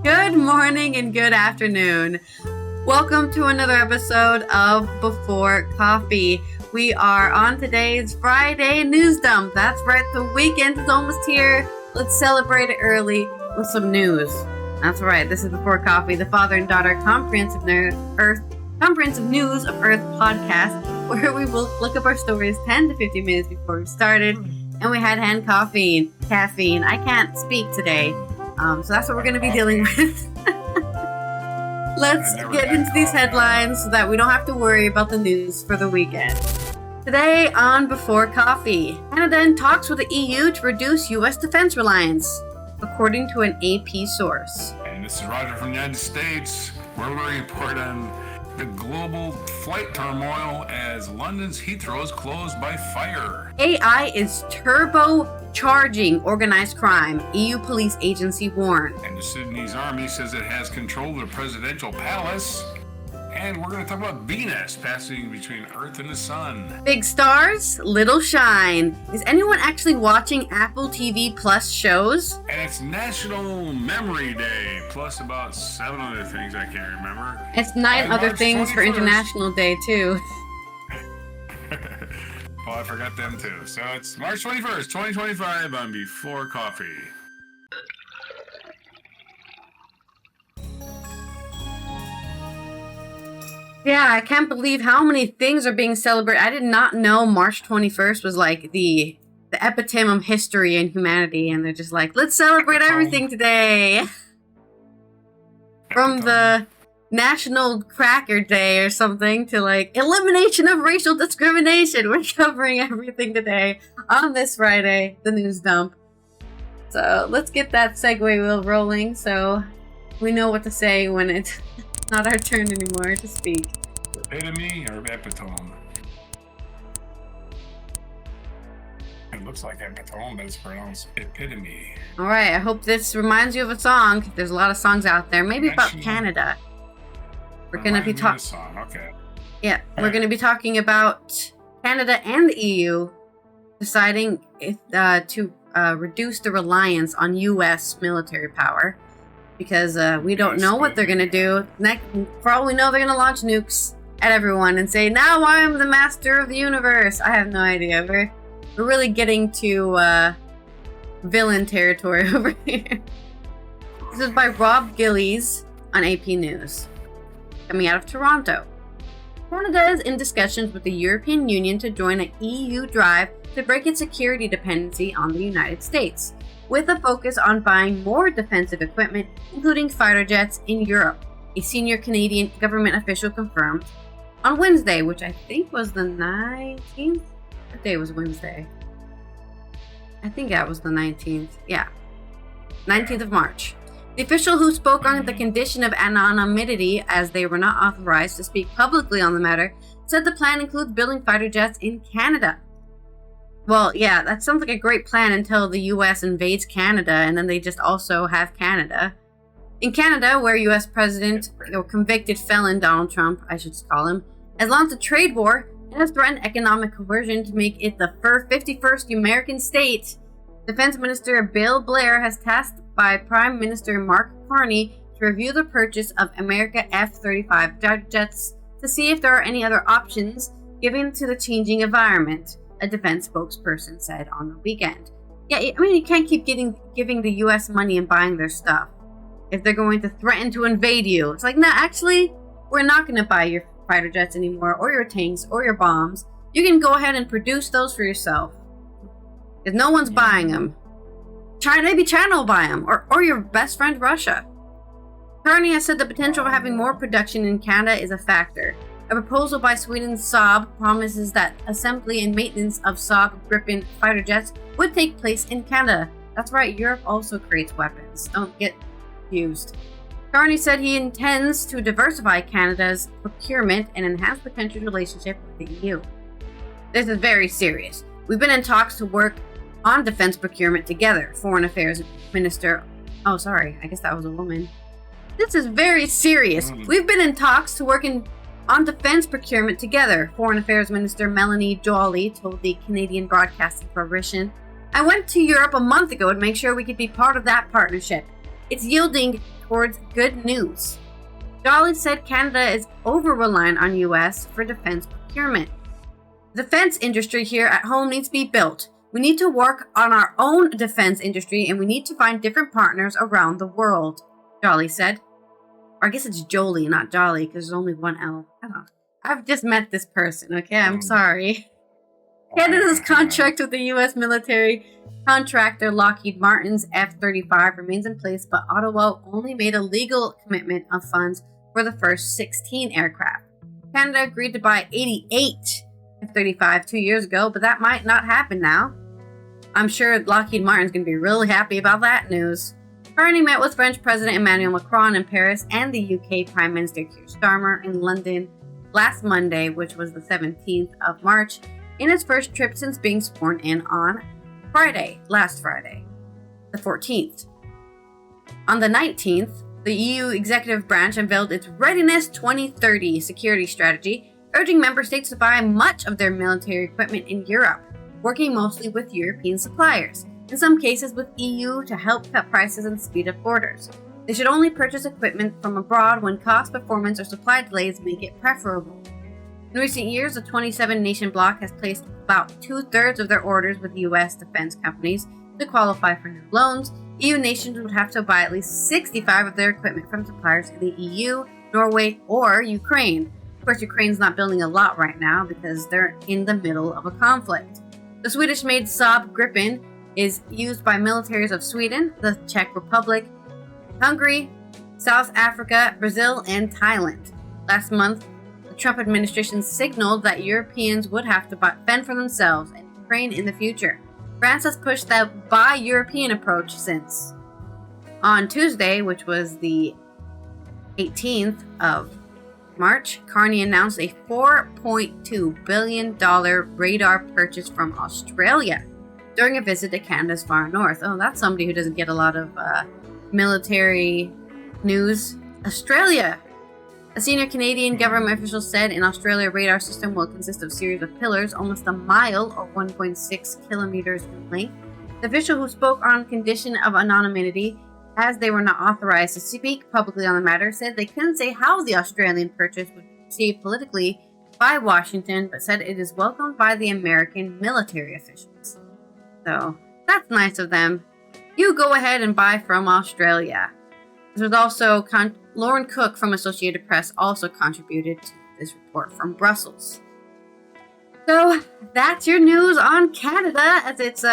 Good morning and good afternoon. Welcome to another episode of Before Coffee. We are on today's Friday news dump. That's right, the weekend is almost here. Let's celebrate it early with some news. That's right, this is Before Coffee, the father and daughter comprehensive news of Earth podcast, where we will look up our stories 10 to 15 minutes before we started, and we had hand caffeine. I can't speak today, so that's what we're going to be dealing with. Let's get into these headlines so that we don't have to worry about the news for the weekend. Today on Before Coffee, Canada in talks with the EU to reduce U.S. defense reliance, according to an AP source. And this is Roger from the United States. We're going to report on the global flight turmoil as London's Heathrow is closed by fire. AI is turbocharging organized crime, EU police agency warned. And the Sudanese army says it has control of the presidential palace. And we're going to talk about Venus passing between Earth and the Sun. Big stars, little shine. Is anyone actually watching Apple TV Plus shows? And it's National Memory Day, plus about 7 other things I can't remember. It's 9 other March things 21st. for International Day, too. Oh, I forgot them too. So it's March 21st, 2025 on Before Coffee. Yeah, I can't believe how many things are being celebrated. I did not know March 21st was like the epitome of history and humanity, and they're just like, let's celebrate everything today. From the National Cracker Day or something to like elimination of racial discrimination. We're covering everything today on this Friday, the news dump. So let's get that segue wheel rolling so we know what to say when it's not our turn anymore to speak. Epitome or epitome? It looks like epitome, but it's pronounced epitome. All right, I hope this reminds you of a song. There's a lot of songs out there, maybe about Actually, Canada. We're going to be talking. Okay. Yeah, we're going to be talking about Canada and the EU deciding to reduce the reliance on U.S. military power. Because we don't know what they're going to do. For all we know, they're going to launch nukes at everyone and say, now I am the master of the universe. I have no idea. We're really getting to villain territory over here. This is by Rob Gillies on AP News. Coming out of Toronto. Canada is in discussions with the European Union to join an EU drive to break its security dependency on the United States, with a focus on buying more defensive equipment, including fighter jets in Europe, a senior Canadian government official confirmed on Wednesday, which I think was the 19th? What day was Wednesday? I think that was the 19th. Yeah. 19th of March. The official, who spoke on the condition of anonymity as they were not authorized to speak publicly on the matter, said the plan includes building fighter jets in Canada. Well, yeah, that sounds like a great plan until the U.S. invades Canada, and then they just also have Canada. In Canada, where U.S. President, or convicted felon Donald Trump, I should call him, has launched a trade war and has threatened economic coercion to make it the 51st American state, Defense Minister Bill Blair has tasked by Prime Minister Mark Carney to review the purchase of America F-35 jets to see if there are any other options given to the changing environment, a defense spokesperson said on the weekend. Yeah, I mean, you can't keep giving the U.S. money and buying their stuff if they're going to threaten to invade you. It's like, no, actually, we're not going to buy your fighter jets anymore, or your tanks, or your bombs. You can go ahead and produce those for yourself. If no one's buying them. Maybe China will buy them, or your best friend Russia. Carney has said the potential of having more production in Canada is a factor. A proposal by Sweden's Saab promises that assembly and maintenance of Saab Gripen fighter jets would take place in Canada. That's right, Europe also creates weapons. Don't get confused. Carney said he intends to diversify Canada's procurement and enhance the country's relationship with the EU. This is very serious. We've been in talks to work on defense procurement together, Foreign Affairs Minister... Oh, sorry, I guess that was a woman. This is very serious. We've been in talks to work on defense procurement together, Foreign Affairs Minister Melanie Joly told the Canadian Broadcasting Corporation. I went to Europe a month ago to make sure we could be part of that partnership. It's yielding towards good news. Jolly said Canada is over-reliant on US for defense procurement. The defense industry here at home needs to be built. We need to work on our own defense industry, and we need to find different partners around the world, Jolly said. Or I guess it's Jolie, not Jolly, because there's only one L. I don't know. I've just met this person, okay? I'm sorry. Canada's contract with the U.S. military contractor Lockheed Martin's F-35 remains in place, but Ottawa only made a legal commitment of funds for the first 16 aircraft. Canada agreed to buy 88 F-35 2 years ago, but that might not happen now. I'm sure Lockheed Martin's going to be really happy about that news. Carney met with French President Emmanuel Macron in Paris and the UK Prime Minister Keir Starmer in London last Monday, which was the 17th of March, in his first trip since being sworn in on last Friday, the 14th. On the 19th, the EU executive branch unveiled its Readiness 2030 security strategy, urging member states to buy much of their military equipment in Europe, working mostly with European suppliers, in some cases with EU to help cut prices and speed up orders. They should only purchase equipment from abroad when cost, performance, or supply delays make it preferable. In recent years, the 27-nation bloc has placed about 2/3 of their orders with U.S. defense companies. To qualify for new loans, EU nations would have to buy at least 65% of their equipment from suppliers in the EU, Norway, or Ukraine. Of course, Ukraine's not building a lot right now because they're in the middle of a conflict. The Swedish-made Saab Gripen is used by militaries of Sweden, the Czech Republic, Hungary, South Africa, Brazil, and Thailand. Last month, the Trump administration signaled that Europeans would have to fend for themselves and Ukraine in the future. France has pushed the Buy European approach since. On Tuesday, which was the 18th of March, Carney announced a $4.2 billion radar purchase from Australia during a visit to Canada's far north. Oh, that's somebody who doesn't get a lot of military news. Australia! A senior Canadian government official said an Australia radar system will consist of a series of pillars almost a mile or 1.6 kilometers in length. The official, who spoke on condition of anonymity as they were not authorized to speak publicly on the matter, said they couldn't say how the Australian purchase would be received politically by Washington, but said it is welcomed by the American military officials. So, that's nice of them. You go ahead and buy from Australia. There's also Lauren Cook from Associated Press also contributed to this report from Brussels. So that's your news on Canada, as it's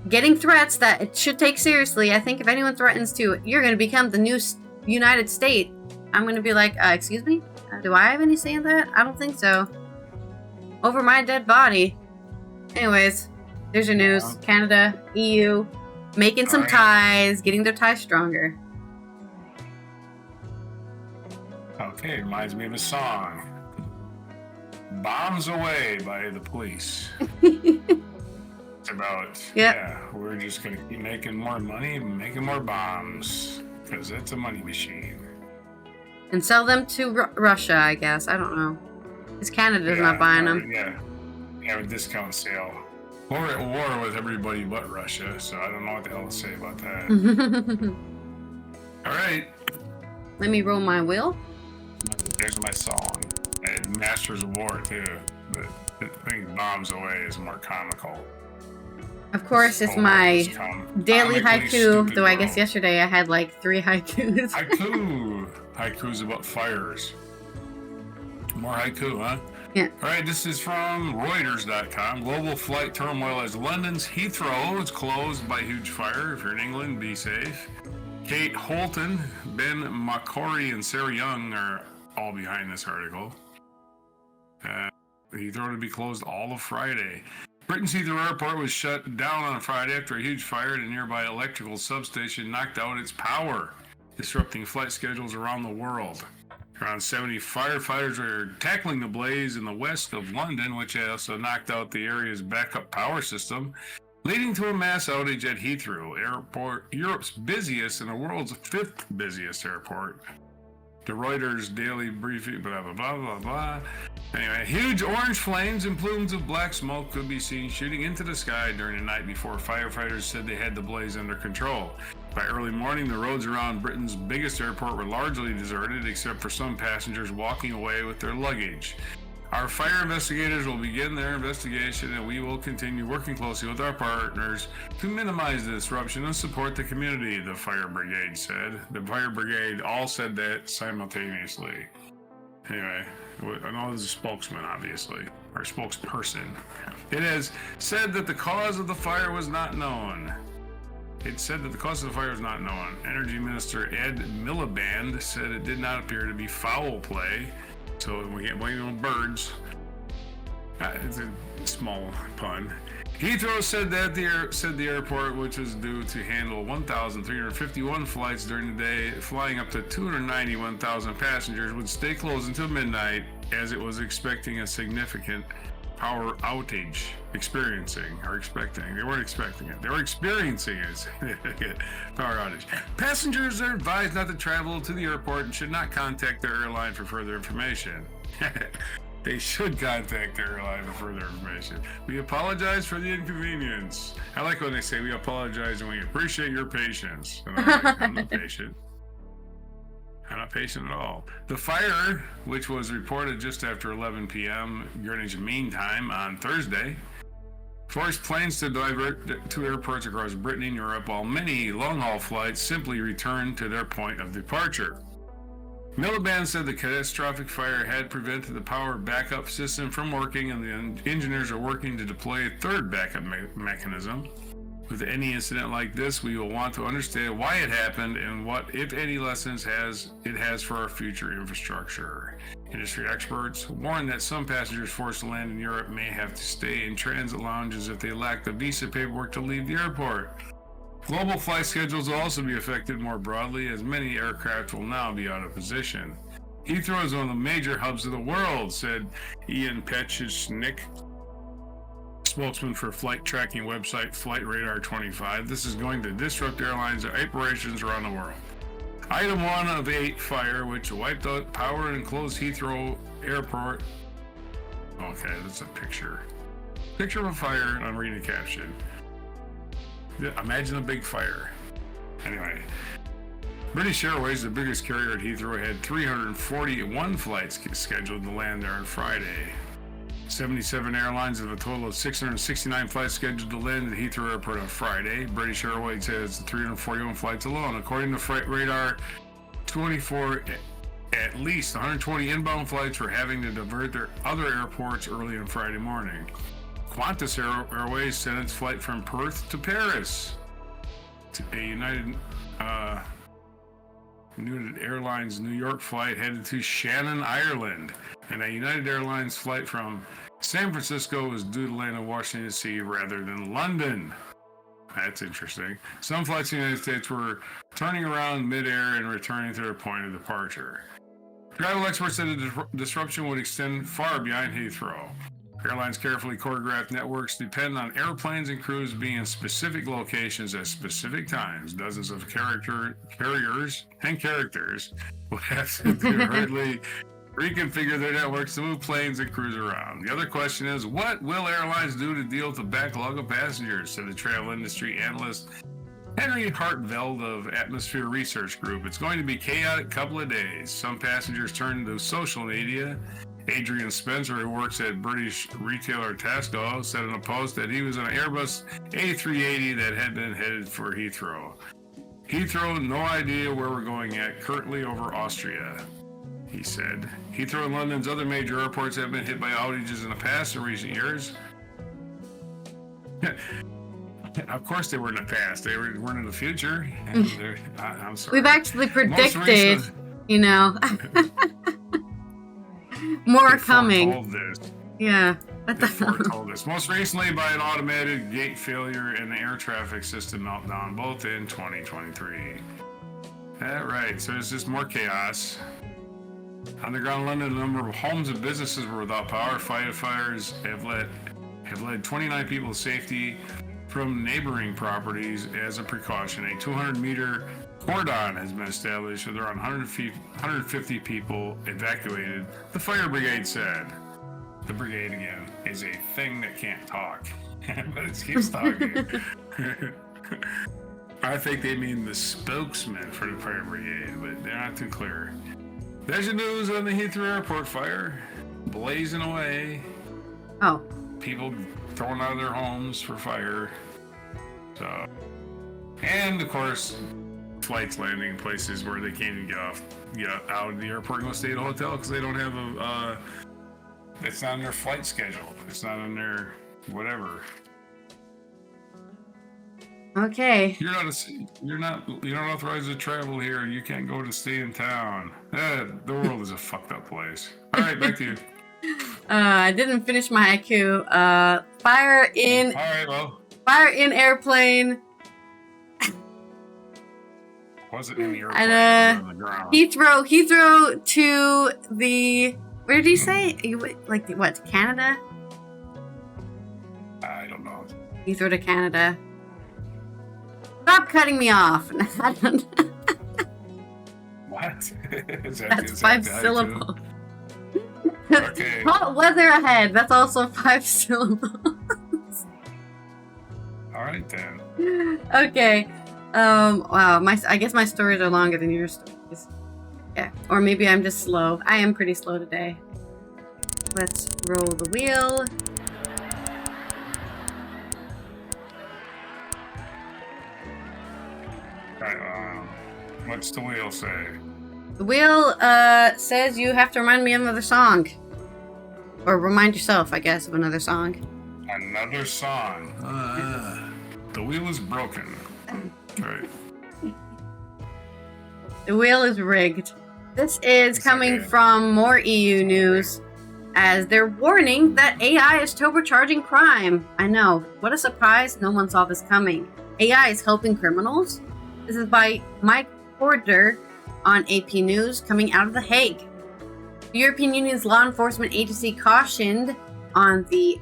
getting threats that it should take seriously. I think if anyone threatens to, you're going to become the new United States, I'm going to be like, excuse me? Do I have any say in that? I don't think so. Over my dead body. Anyways, there's your news. Canada, EU, making some ties, getting their ties stronger. Okay, reminds me of a song. Bombs Away by the Police. It's about, we're just going to keep making more money, making more bombs, because it's a money machine. And sell them to Russia, I guess. I don't know. Because Canada's not buying them. Yeah, a discount sale. We're at war with everybody but Russia, so I don't know what the hell to say about that. All right. Let me roll my wheel. There's my song. And Masters of War, too. But I think Bombs Away is more comical. Of course, it's my daily haiku, though I guess yesterday I had like 3 haikus. Haiku's about fires. More haiku, huh? Yeah. All right, this is from Reuters.com. Global flight turmoil as London's Heathrow is closed by huge fire. If you're in England, be safe. Kate Holton, Ben McCrory, and Sarah Young are all behind this article. Heathrow to be closed all of Friday. Britain's Heathrow Airport was shut down on Friday after a huge fire at a nearby electrical substation knocked out its power, disrupting flight schedules around the world. Around 70 firefighters are tackling the blaze in the west of London, which also knocked out the area's backup power system, leading to a mass outage at Heathrow Airport, Europe's busiest and the world's 5th busiest airport. The Reuters daily briefing, blah, blah, blah, blah, blah. Anyway, huge orange flames and plumes of black smoke could be seen shooting into the sky during the night before firefighters said they had the blaze under control. By early morning, the roads around Britain's biggest airport were largely deserted, except for some passengers walking away with their luggage. Our fire investigators will begin their investigation, and we will continue working closely with our partners to minimize the disruption and support the community, the fire brigade said. The fire brigade all said that simultaneously. Anyway, I know this is a spokesman, obviously, or spokesperson. It has said that the cause of the fire was not known. It said that the cause of the fire was not known. Energy Minister Ed Miliband said it did not appear to be foul play. So we get blaming on birds. It's a small pun. Heathrow said that the airport, which was due to handle 1,351 flights during the day, flying up to 291,000 passengers, would stay closed until midnight, as it was expecting a significant power outage. They weren't expecting it. They were experiencing a significant power outage. Passengers are advised not to travel to the airport and should not contact their airline for further information. They should contact their airline for further information. We apologize for the inconvenience. I like when they say we apologize and we appreciate your patience. And I'm not patient. I'm not patient at all. The fire, which was reported just after 11 p.m. Greenwich Mean Time on Thursday, forced planes to divert to airports across Britain and Europe, while many long-haul flights simply returned to their point of departure. Miliband said the catastrophic fire had prevented the power backup system from working, and the engineers are working to deploy a third backup mechanism. With any incident like this, we will want to understand why it happened and what, if any, lessons it has for our future infrastructure. Industry experts warn that some passengers forced to land in Europe may have to stay in transit lounges if they lack the visa paperwork to leave the airport. Global flight schedules will also be affected more broadly, as many aircraft will now be out of position. Heathrow is one of the major hubs of the world, said Ian Petchesnick, spokesman for flight tracking website Flight Radar 25. This is going to disrupt airlines' operations around the world. Item 1 of 8 fire, which wiped out power and closed Heathrow Airport. Okay, that's a picture. Picture of a fire, and I'm reading the caption. Imagine a big fire. Anyway, British Airways, the biggest carrier at Heathrow, had 341 flights scheduled to land there on Friday. 77 airlines have a total of 669 flights scheduled to land at Heathrow Airport on Friday. British Airways has 341 flights alone. According to Flight Radar 24, at least 120 inbound flights were having to divert their other airports early on Friday morning. Qantas Airways sent its flight from Perth to Paris. A United Airlines New York flight headed to Shannon, Ireland, and a United Airlines flight from San Francisco was due to land in Washington, D.C. rather than London. That's interesting. Some flights in the United States were turning around mid-air and returning to their point of departure. Travel experts said the disruption would extend far beyond Heathrow. Airlines' carefully choreographed networks depend on airplanes and crews being in specific locations at specific times. Dozens of carriers will have to hurriedly reconfigure their networks to move planes and crews around. The other question is, what will airlines do to deal with the backlog of passengers? Said the travel industry analyst Henry Hartveld of Atmosphere Research Group. It's going to be a chaotic couple of days. Some passengers turn to social media. Adrian Spencer, who works at British retailer Tesco, said in a post that he was on an Airbus A380 that had been headed for Heathrow. Heathrow, no idea where we're going at, currently over Austria, he said. Heathrow and London's other major airports have been hit by outages in the past in recent years. Of course they were in the past. They weren't in the future. I'm sorry. We've actually predicted, more coming. Yeah. They foretold this. Most recently by an automated gate failure and the air traffic system meltdown, both in 2023. All right, so there's just more chaos. On the ground in London, a number of homes and businesses were without power. Firefighters have led 29 people to safety from neighboring properties as a precaution. A 200-meter cordon has been established, so there are 150 people evacuated, the fire brigade said. The brigade, again, is a thing that can't talk, but it keeps talking. I think they mean the spokesman for the fire brigade, but they're not too clear. There's your news on the Heathrow Airport fire. Blazing away. Oh. People thrown out of their homes for fire. So, and of course, flights landing in places where they can't even get out of the airport and go stay at a hotel because they don't have a. It's not on their flight schedule. It's not on their whatever. Okay. You're not authorized to travel here. You can't go to stay in town. The world is a fucked up place. All right, back to you. I didn't finish my haiku. Fire in. All right, well. Fire in airplane. Wasn't in the airplane. On the ground. Heathrow to the. Where did he say? Like what? To Canada? I don't know. Heathrow to Canada. Stop cutting me off. What? That's 5 syllables. Okay. Hot weather ahead. That's also 5 syllables. All right then. Okay. Wow. I guess my stories are longer than your stories. Yeah. Or maybe I'm just slow. I am pretty slow today. Let's roll the wheel. What's the wheel say? The wheel says you have to remind me of another song. Or remind yourself, I guess, of another song. Another song. The wheel is broken. Right. The wheel is rigged. This is coming from more EU news, as they're warning that AI is turbocharging crime. I know. What a surprise. No one saw this coming. AI is helping criminals? This is by Mike Porter on AP News, coming out of The Hague. The European Union's law enforcement agency cautioned on the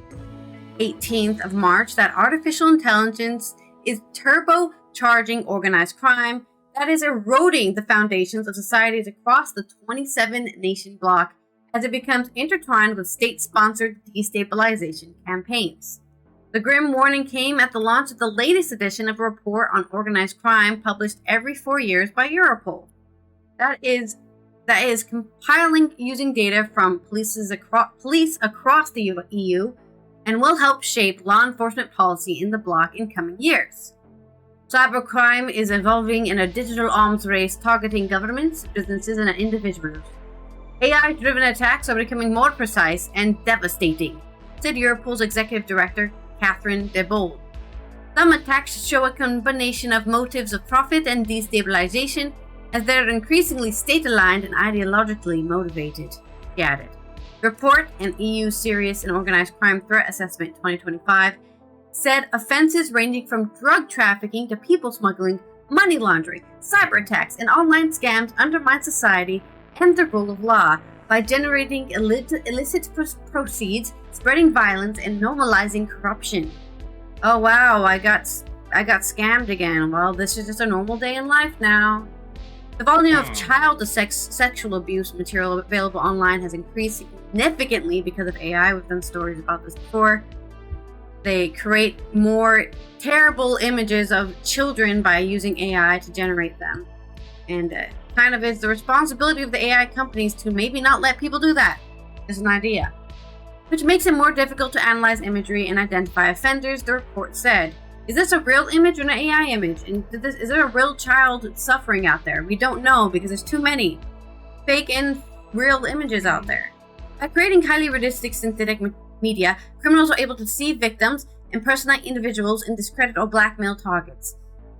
18th of March that artificial intelligence is turbocharging organized crime that is eroding the foundations of societies across the 27-nation bloc as it becomes intertwined with state-sponsored destabilization campaigns. The grim warning came at the launch of the latest edition of a report on organized crime published every 4 years by Europol. That is compiling using data from police across the EU and will help shape law enforcement policy in the bloc in coming years. Cybercrime is evolving in a digital arms race targeting governments, businesses, and individuals. AI-driven attacks are becoming more precise and devastating, said Europol's executive director, Catherine Debold. Some attacks show a combination of motives of profit and destabilization, as they're increasingly state-aligned and ideologically motivated, he added. Report, an EU Serious and Organized Crime Threat Assessment 2025, said offenses ranging from drug trafficking to people smuggling, money laundering, cyber attacks, and online scams undermine society and the rule of law by generating illicit proceeds, spreading violence, and normalizing corruption. Oh wow, I got scammed again. Well, this is just a normal day in life now. The volume of child sexual abuse material available online has increased significantly because of AI. We've done stories about this before. They create more terrible images of children by using AI to generate them. And kind of is the responsibility of the AI companies to maybe not let people do that. Is an idea. Which makes it more difficult to analyze imagery and identify offenders, the report said. Is this a real image or an AI image? And is there a real child suffering out there? We don't know because there's too many fake and real images out there. By creating highly realistic synthetic media, criminals are able to deceive victims, impersonate individuals, and discredit or blackmail targets.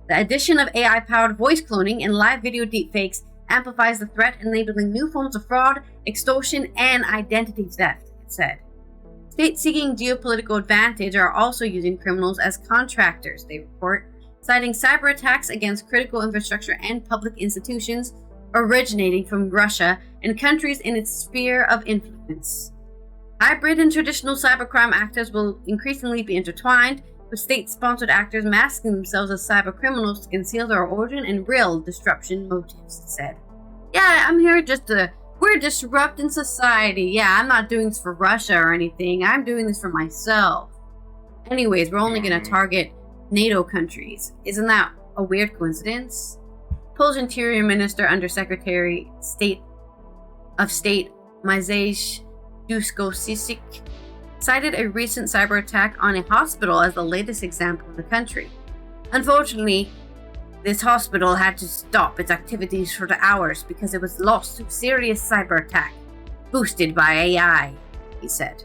The addition of AI-powered voice cloning and live video deepfakes amplifies the threat, enabling new forms of fraud, extortion, and identity theft, it said. States seeking geopolitical advantage are also using criminals as contractors, they report, citing cyber attacks against critical infrastructure and public institutions originating from Russia and countries in its sphere of influence. Hybrid and traditional cybercrime actors will increasingly be intertwined, with state-sponsored actors masking themselves as cybercriminals to conceal their origin and real disruption motives, it said. Yeah, I'm here we're disrupting society. Yeah, I'm not doing this for Russia or anything. I'm doing this for myself. Anyways, we're only going to target NATO countries. Isn't that a weird coincidence? Polish Interior Minister Under Secretary of State Maciej Duszkowski cited a recent cyber attack on a hospital as the latest example in the country. Unfortunately, this hospital had to stop its activities for hours because it was lost to a serious cyber attack, boosted by AI, he said.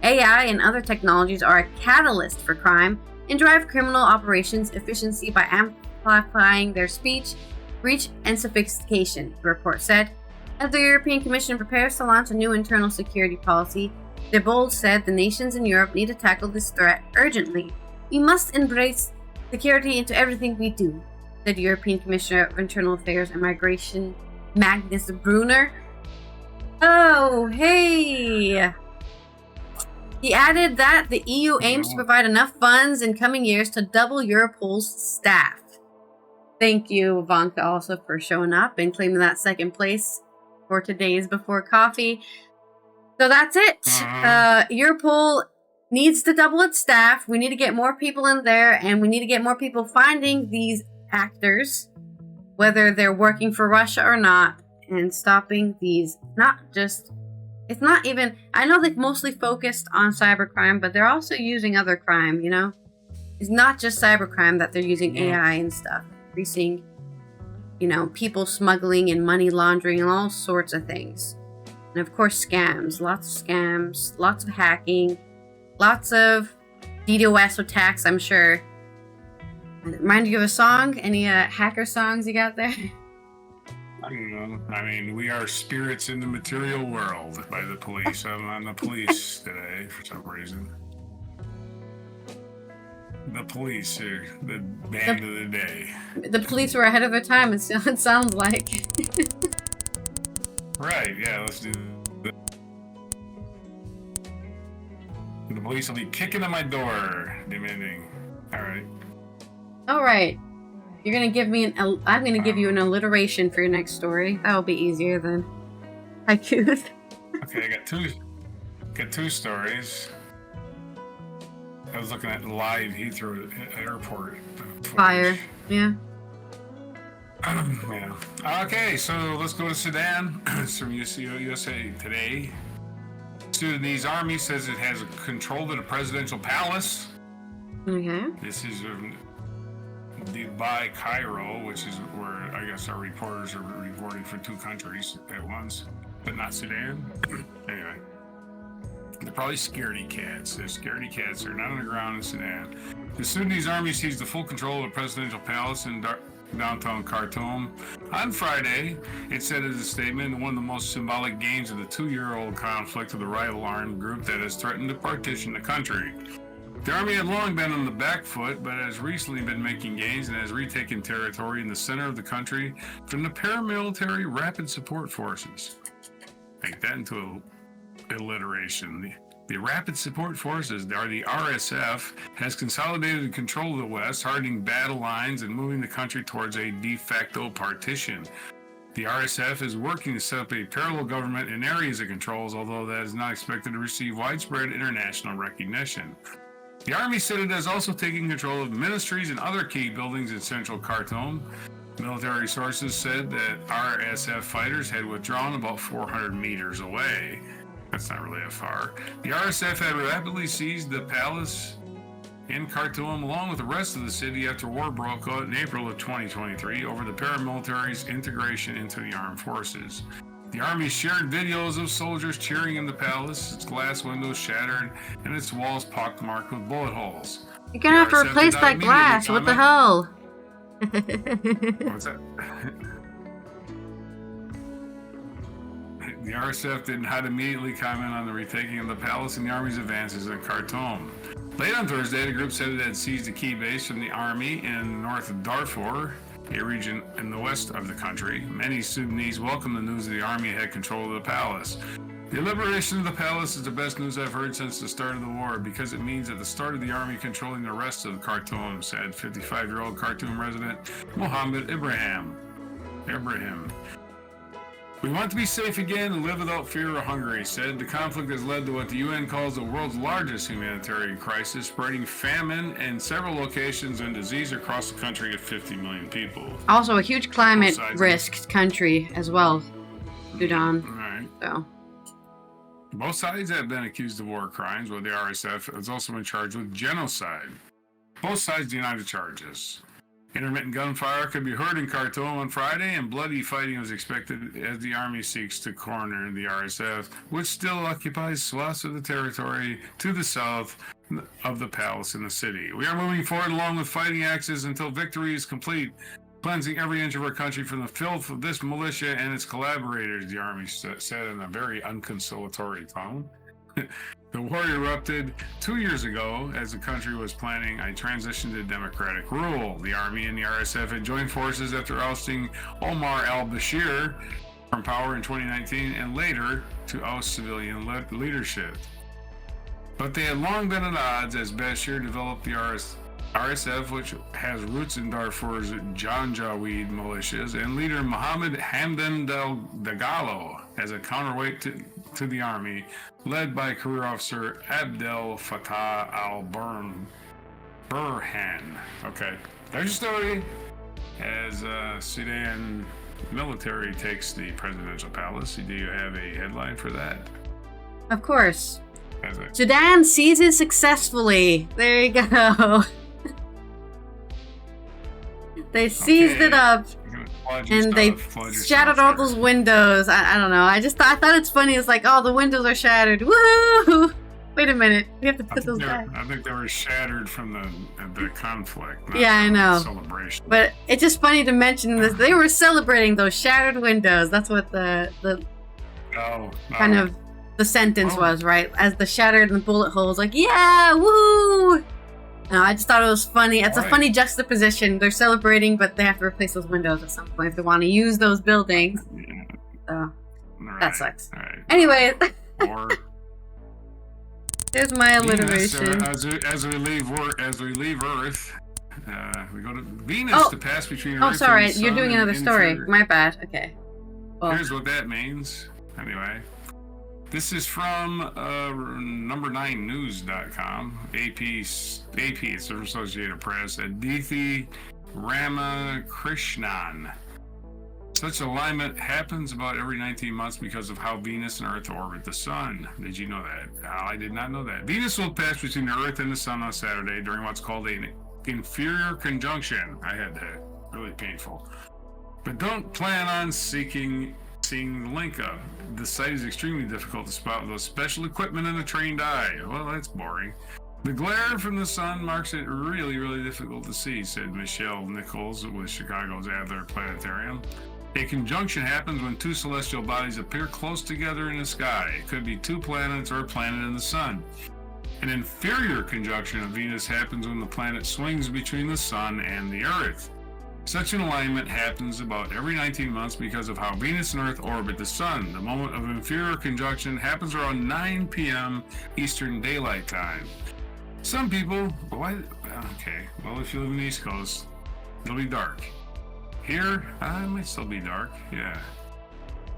AI and other technologies are a catalyst for crime and drive criminal operations efficiency by amplifying their speech, reach, and sophistication, the report said. As the European Commission prepares to launch a new internal security policy, De Bold said the nations in Europe need to tackle this threat urgently. We must embrace security into everything we do, said European Commissioner of Internal Affairs and Migration Magnus Brunner. Oh, hey! He added that the EU aims to provide enough funds in coming years to double Europol's staff. Thank you, Ivanka, also for showing up and claiming that second place for today's Before Coffee. So that's it. Europol needs to double its staff. We need to get more people in there, and we need to get more people finding these actors, whether they're working for Russia or not, and stopping these, it's not even, I know they've mostly focused on cybercrime, but they're also using other crime, you know? It's not just cybercrime that they're using AI and stuff. Increasing, people smuggling and money laundering and all sorts of things. And of course, scams. Lots of hacking, lots of DDoS attacks, I'm sure. Remind you of a song? Any hacker songs you got there? I don't know. I mean, we are spirits in the material world by the police. I'm on the police today for some reason. The police are the band of the day. The police were ahead of their time, it sounds like. Right, yeah, let's do that. The police will be kicking at my door, demanding. All right. You're gonna give me I'm gonna give you an alliteration for your next story. That'll be easier than haikus. Okay, I got two stories. I was looking at live Heathrow airport footage. Fire, yeah. Yeah. Okay, so let's go to Sudan. It's from USA Today. Sudanese army says it has control of the presidential palace. Okay. This is Dubai, Cairo, which is where I guess our reporters are reporting for two countries at once, but not Sudan. Anyway, they're probably scaredy cats. They're scaredy cats. They're not on the ground in Sudan. The Sudanese army seized the full control of the presidential palace in downtown Khartoum on Friday. It said in a statement, one of the most symbolic gains of the 2-year-old conflict of the rival armed group that has threatened to partition the country. The army had long been on the back foot, but has recently been making gains and has retaken territory in the center of the country from the paramilitary Rapid Support Forces. Make that into alliteration. The Rapid Support Forces, or the RSF, has consolidated control of the West, hardening battle lines and moving the country towards a de facto partition. The RSF is working to set up a parallel government in areas it controls, although that is not expected to receive widespread international recognition. The army said it has also taken control of ministries and other key buildings in central Khartoum. Military sources said that RSF fighters had withdrawn about 400 meters away. That's not really that far. The RSF had rapidly seized the palace in Khartoum along with the rest of the city after war broke out in April of 2023 over the paramilitary's integration into the armed forces. The army shared videos of soldiers cheering in the palace, its glass windows shattered, and its walls pockmarked with bullet holes. You're gonna have to replace that glass. What the hell? What's that? The RSF did not immediately comment on the retaking of the palace and the army's advances in Khartoum. Late on Thursday, the group said it had seized a key base from the army in north of Darfur, a region in the west of the country. Many Sudanese welcomed the news that the army had control of the palace. The liberation of the palace is the best news I've heard since the start of the war because it means at the start of the army controlling the rest of Khartoum, said 55-year-old Khartoum resident Mohammed Ibrahim. We want to be safe again and live without fear or hunger, he said. The conflict has led to what the UN calls the world's largest humanitarian crisis, spreading famine in several locations and disease across the country to 50 million people. Also, a huge climate risk country as well, Sudan. Right. So. Both sides have been accused of war crimes, while the RSF has also been charged with genocide. Both sides denied the charges. Intermittent gunfire could be heard in Khartoum on Friday, and bloody fighting was expected as the army seeks to corner the RSF, which still occupies swaths of the territory to the south of the palace in the city. We are moving forward along with fighting axes until victory is complete, cleansing every inch of our country from the filth of this militia and its collaborators, the army said in a very unconsolatory tone. The war erupted 2 years ago as the country was planning a transition to democratic rule. The army and the RSF had joined forces after ousting Omar al-Bashir from power in 2019 and later to oust civilian leadership. But they had long been at odds as Bashir developed the RSF, which has roots in Darfur's Janjaweed militias, and leader Mohammed Hamdan Dagalo as a counterweight to the army, led by career officer Abdel Fattah al-Burhan. Okay, there's your story. As Sudan military takes the presidential palace, do you have a headline for that? Of course. Sudan seizes successfully. There you go. They seized it up, and they shattered all those windows. I don't know. I thought it's funny. It's like, oh, the windows are shattered. Woo! Wait a minute. We have to put those back. I think they were shattered from the conflict. Yeah, I know. Celebration. But it's just funny to mention this. They were celebrating those shattered windows. That's what the kind of the sentence was, right? As the shattered and the bullet holes, like, yeah, woo! No, I just thought it was funny. It's a funny juxtaposition. They're celebrating, but they have to replace those windows at some point if they want to use those buildings. Yeah. So that sucks. Anyway, here's my alliteration. As we leave Earth, we go to Venus to pass between Earth and the Sun. Oh, sorry, you're doing another story. My bad. Okay. Well, here's what that means. Anyway. This is from number9news.com. AP, it's the Associated Press. Aditi Ramakrishnan. Such alignment happens about every 19 months because of how Venus and Earth orbit the Sun. Did you know that? I did not know that. Venus will pass between the Earth and the Sun on Saturday during what's called an inferior conjunction. I had that. Really painful. But don't plan on seeing the link up. The sight is extremely difficult to spot with special equipment and a trained eye. Well, that's boring. The glare from the sun makes it really, really difficult to see, said Michelle Nichols with Chicago's Adler Planetarium. A conjunction happens when two celestial bodies appear close together in the sky. It could be two planets or a planet and the sun. An inferior conjunction of Venus happens when the planet swings between the sun and the Earth. Such an alignment happens about every 19 months because of how Venus and Earth orbit the Sun. The moment of inferior conjunction happens around 9 p.m. Eastern Daylight Time. Some people, if you live in the East Coast, it'll be dark. Here, it might still be dark, yeah.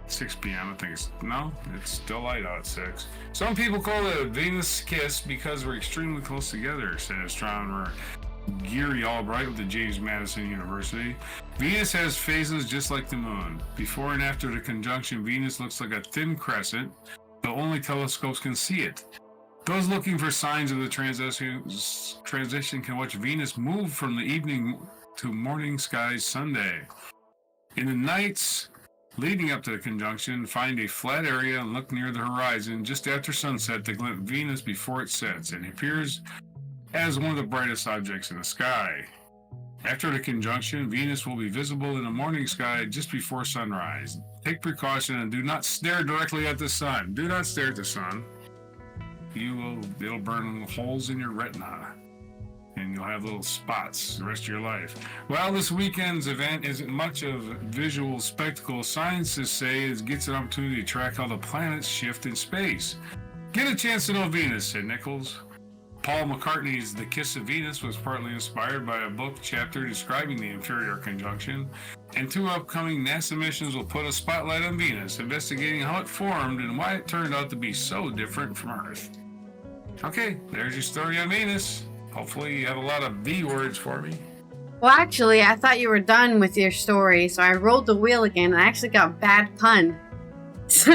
6 p.m. I think it's still light out at 6. Some people call it a Venus kiss because we're extremely close together, said astronomer Geary Albright with the James Madison University. Venus has phases just like the moon. Before and after the conjunction, Venus looks like a thin crescent, but only telescopes can see it. Those looking for signs of the transition can watch Venus move from the evening to morning skies Sunday. In the nights leading up to the conjunction, find a flat area and look near the horizon just after sunset to glimpse Venus before it sets, and it appears as one of the brightest objects in the sky. After the conjunction, Venus will be visible in the morning sky just before sunrise. Take precaution and do not stare directly at the sun. Do not stare at the sun. It'll burn holes in your retina, and you'll have little spots the rest of your life. Well, this weekend's event isn't much of a visual spectacle. Scientists say it gets an opportunity to track how the planets shift in space. Get a chance to know Venus, said Nichols. Paul McCartney's The Kiss of Venus was partly inspired by a book chapter describing the inferior conjunction, and 2 upcoming NASA missions will put a spotlight on Venus, investigating how it formed and why it turned out to be so different from Earth. Okay, there's your story on Venus. Hopefully you have a lot of V words for me. Well, actually, I thought you were done with your story, so I rolled the wheel again, and I actually got bad pun. So,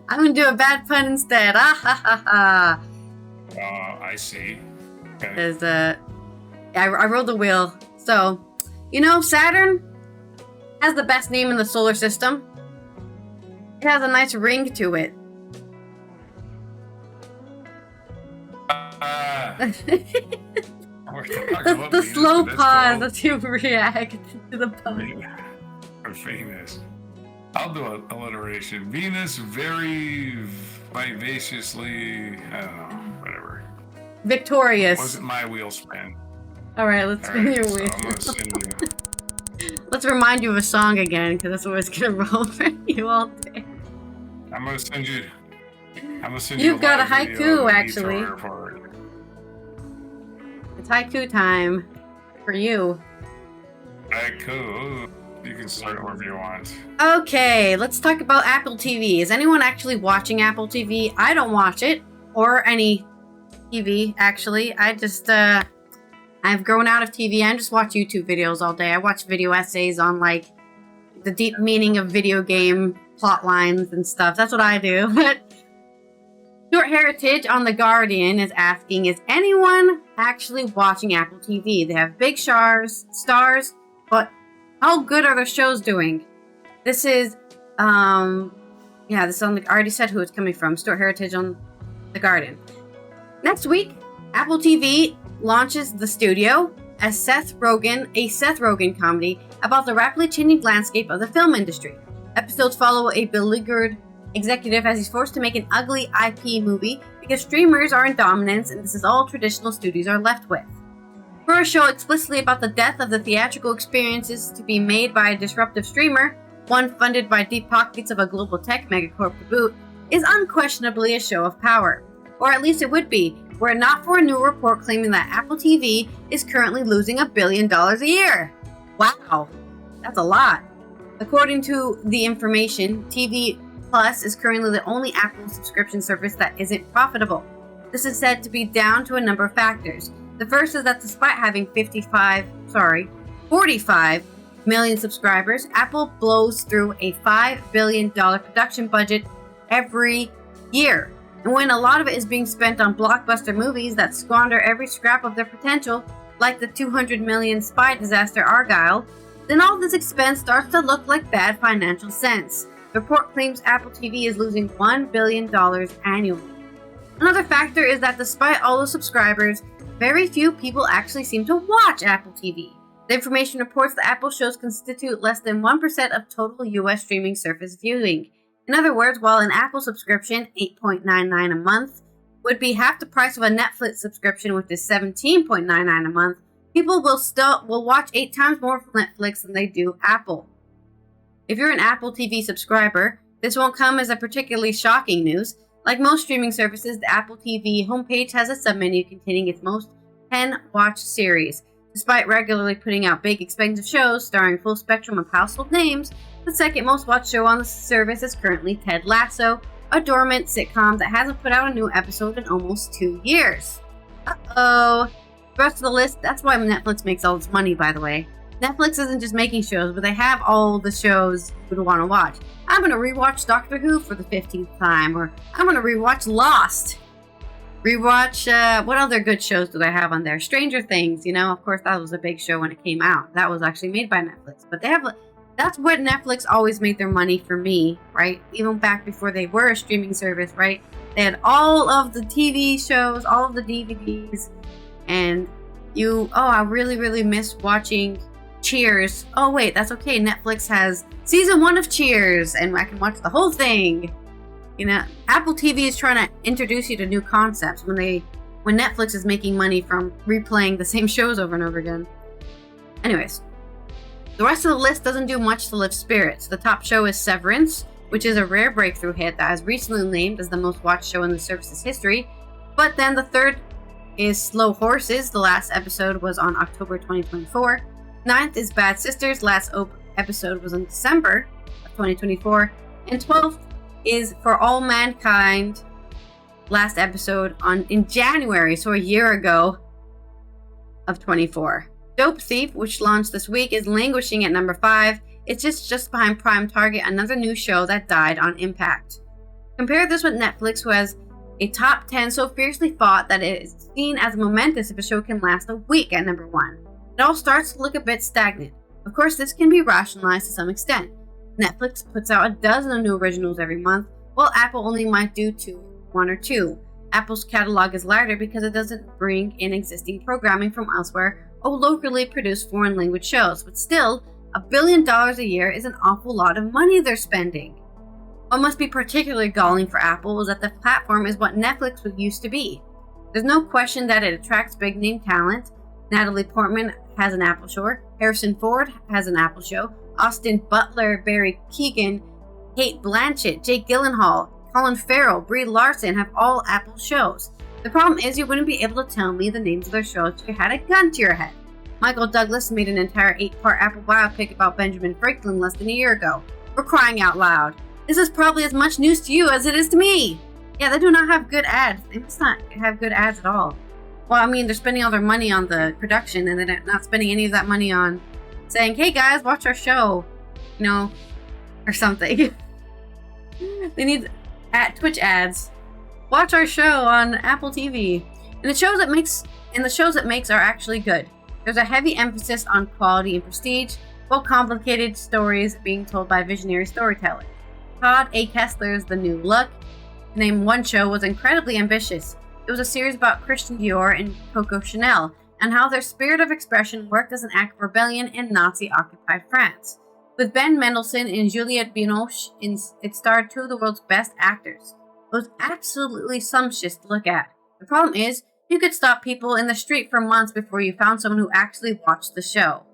I'm going to do a bad pun instead. Ah, ha, ha, ha. I see. Okay. I rolled the wheel. So, Saturn has the best name in the solar system. It has a nice ring to it. the slow pause that you react to the pun. Venus. I'll do an alliteration. Venus very vivaciously, I don't know, whatever. Victorious. Wasn't my wheel spin. Alright, let's spin your wheel. So I'm gonna send you. Let's remind you of a song again, because that's what it's gonna roll for you all day. I'm gonna send you. You've got a haiku, actually. It's haiku time for you. Haiku. You can start wherever you want. Okay, let's talk about Apple TV. Is anyone actually watching Apple TV? I don't watch it, or any TV, actually. I've grown out of TV. I just watch YouTube videos all day. I watch video essays on, the deep meaning of video game plot lines and stuff. That's what I do. But Stuart Heritage on The Guardian is asking, is anyone actually watching Apple TV? They have big stars, but how good are their shows doing? This is, this is on I already said who it's coming from. Stuart Heritage on The Guardian. Next week, Apple TV launches The Studio, a Seth Rogen comedy about the rapidly changing landscape of the film industry. Episodes follow a beleaguered executive as he's forced to make an ugly IP movie because streamers are in dominance and this is all traditional studios are left with. For a show explicitly about the death of the theatrical experiences to be made by a disruptive streamer, one funded by deep pockets of a global tech megacorp to boot, is unquestionably a show of power. Or at least it would be, were it not for a new report claiming that Apple TV is currently losing $1 billion a year. Wow, that's a lot. According to the information, TV Plus is currently the only Apple subscription service that isn't profitable. This is said to be down to a number of factors. The first is that despite having 45 million subscribers, Apple blows through a $5 billion production budget every year. And when a lot of it is being spent on blockbuster movies that squander every scrap of their potential, like the $200 million spy disaster Argyle, then all this expense starts to look like bad financial sense. The report claims Apple TV is losing $1 billion annually. Another factor is that despite all the subscribers, very few people actually seem to watch Apple TV. The information reports that Apple shows constitute less than 1% of total US streaming service viewing. In other words, while an Apple subscription, $8.99 a month, would be half the price of a Netflix subscription, which is $17.99 a month, people will watch 8 times more from Netflix than they do Apple. If you're an Apple TV subscriber, this won't come as a particularly shocking news. Like most streaming services, the Apple TV homepage has a submenu containing its most 10 watch series. Despite regularly putting out big, expensive shows starring full spectrum of household names, the second most watched show on the service is currently Ted Lasso, a dormant sitcom that hasn't put out a new episode in almost 2 years. Uh-oh. The rest of the list, that's why Netflix makes all its money, by the way. Netflix isn't just making shows, but they have all the shows you would want to watch. I'm going to rewatch Doctor Who for the 15th time, or I'm going to rewatch Lost. Rewatch, what other good shows do they have on there? Stranger Things, of course that was a big show when it came out. That was actually made by Netflix. But that's what Netflix always made their money for me, right? Even back before they were a streaming service, right? They had all of the TV shows, all of the DVDs, and I really, really miss watching Cheers. Oh wait, that's okay. Netflix has season 1 of Cheers, and I can watch the whole thing. Apple TV is trying to introduce you to new concepts when Netflix is making money from replaying the same shows over and over again. Anyways, the rest of the list doesn't do much to lift spirits. The top show is Severance, which is a rare breakthrough hit that has recently named as the most watched show in the service's history. But then the third is Slow Horses. The last episode was on October 2024. Ninth is Bad Sisters. Last episode was in December of 2024. And 12th is For All Mankind. Last episode in January, so a year ago, of 24. Dope Thief, which launched this week, is languishing at number 5. It's just behind Prime Target, another new show that died on impact. Compare this with Netflix, who has a top 10 so fiercely fought that it is seen as momentous if a show can last a week at number 1. It all starts to look a bit stagnant. Of course, this can be rationalized to some extent. Netflix puts out a dozen new originals every month, while Apple only might do one or two. Apple's catalog is lighter because it doesn't bring in existing programming from elsewhere or locally produced foreign language shows, but still, $1 billion a year is an awful lot of money they're spending. What must be particularly galling for Apple is that the platform is what Netflix used to be. There's no question that it attracts big-name talent. Natalie Portman has an Apple show, Harrison Ford has an Apple show, Austin Butler, Barry Keoghan, Kate Blanchett, Jake Gyllenhaal, Colin Farrell, Brie Larson have all Apple shows. The problem is you wouldn't be able to tell me the names of their shows if you had a gun to your head. Michael Douglas made an entire 8-part Apple biopic about Benjamin Franklin less than a year ago. For crying out loud. This is probably as much news to you as it is to me. Yeah, they do not have good ads. They must not have good ads at all. Well, I mean, they're spending all their money on the production and they're not spending any of that money on saying, hey guys, watch our show, or something. They need Twitch ads. Watch our show on Apple TV. And the shows it makes are actually good. There's a heavy emphasis on quality and prestige, while complicated stories being told by visionary storytellers. Todd A. Kessler's The New Look, to name one show, was incredibly ambitious. It was a series about Christian Dior and Coco Chanel, and how their spirit of expression worked as an act of rebellion in Nazi-occupied France. With Ben Mendelsohn and Juliette Binoche, it starred two of the world's best actors. It was absolutely sumptuous to look at. The problem is, you could stop people in the street for months before you found someone who actually watched the show.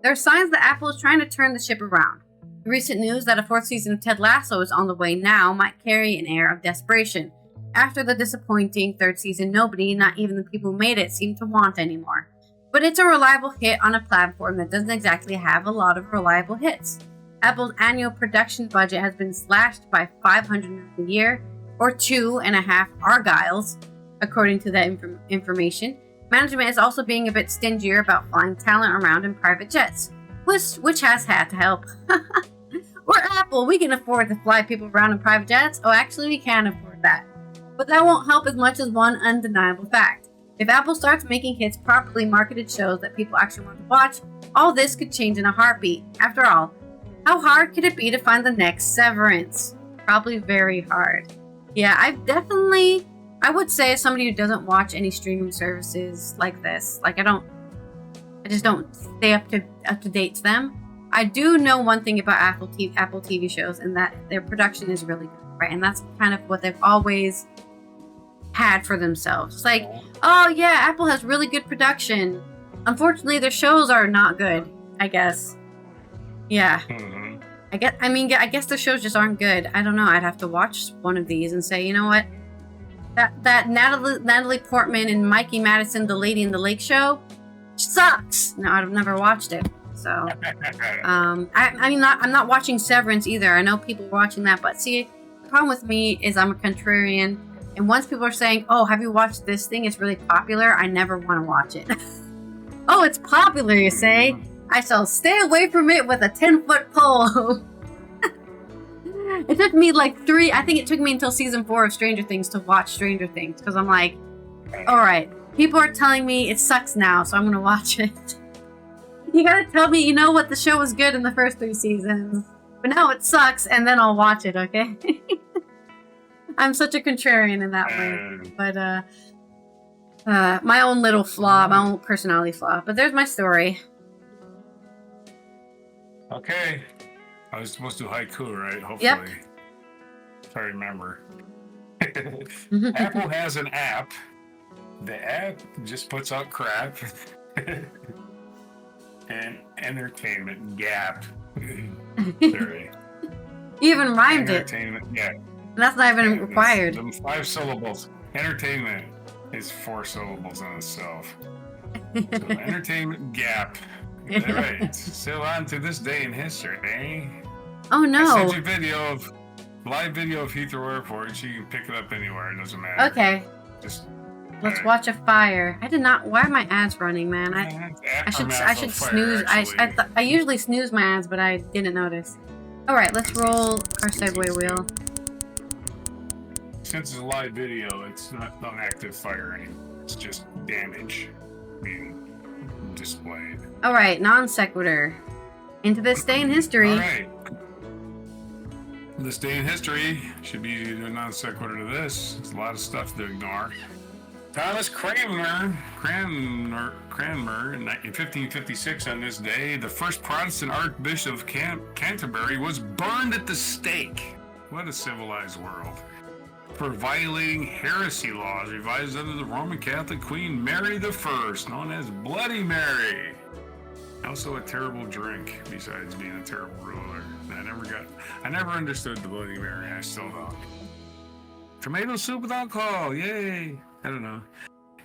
There are signs that Apple is trying to turn the ship around. The recent news that a 4th season of Ted Lasso is on the way now might carry an air of desperation. After the disappointing 3rd season, nobody, not even the people who made it, seem to want anymore. But it's a reliable hit on a platform that doesn't exactly have a lot of reliable hits. Apple's annual production budget has been slashed by $500 million a year, or 2.5 Argyles, according to that information. Management is also being a bit stingier about flying talent around in private jets, which has had to help. We're Apple, we can afford to fly people around in private jets. Oh, actually, we can afford that. But that won't help as much as one undeniable fact. If Apple starts making hits properly marketed shows that people actually want to watch, all this could change in a heartbeat. After all, how hard could it be to find the next Severance? Probably very hard. Yeah, I would say as somebody who doesn't watch any streaming services like this, I just don't stay up to date to them. I do know one thing about Apple TV shows, and that their very good, right? And that's kind of what they've always had for themselves. It's like, oh yeah, Apple has really good production. Unfortunately, their shows are not good, I guess. Yeah. Mm-hmm. I guess their shows just aren't good. I don't know. I'd have to watch one of these and say, you know what? That Natalie Portman and Mikey Madison, the Lady in the Lake show, sucks. No, I've never watched it. So, I'm not watching Severance either. I know people are watching that, but see, the problem with me is I'm a contrarian, and once people are saying, "Oh, have you watched this thing? It's really popular," I never want to watch it. Oh, it's popular, you say? I shall stay away from it with a 10-foot pole. It took me I think it took me until season 4 of Stranger Things to watch Stranger Things, because I'm like, all right, people are telling me it sucks now, so I'm going to watch it. You gotta tell me, what the show was good in the first 3 seasons, but now it sucks, and then I'll watch it, okay? I'm such a contrarian in that way, but my own little flaw, my own personality flaw. But there's my story. Okay. I was supposed to do haiku, right? Hopefully. Yep. If I remember. Apple has an app. The app just puts out crap. And entertainment gap. Sorry. You even rhymed it. Entertainment, yeah. And that's not even required. Them 5 syllables. Entertainment It's 4 syllables in itself. So entertainment gap. All right. Still on to this day in history, eh? Oh no. I sent you live video of Heathrow Airport. You can pick it up anywhere. It doesn't matter. Okay. Just let's watch a fire. I did not. Why are my ads running, man? I should snooze. I usually snooze my ads, but I didn't notice. All right, let's roll our segue wheel. Since it's a live video, it's not an active fire anymore. It's just damage being displayed. All right, non sequitur. Into this day in history. All right. This day in history should be a non sequitur to this. There's a lot of stuff to ignore. Thomas Cranmer in 1556 on this day, the first Protestant Archbishop of Canterbury was burned at the stake. What a civilized world. For violating heresy laws revised under the Roman Catholic Queen Mary I, known as Bloody Mary. Also a terrible drink, besides being a terrible ruler. I never understood the Bloody Mary. I still don't. Tomato soup with alcohol, yay! I don't know.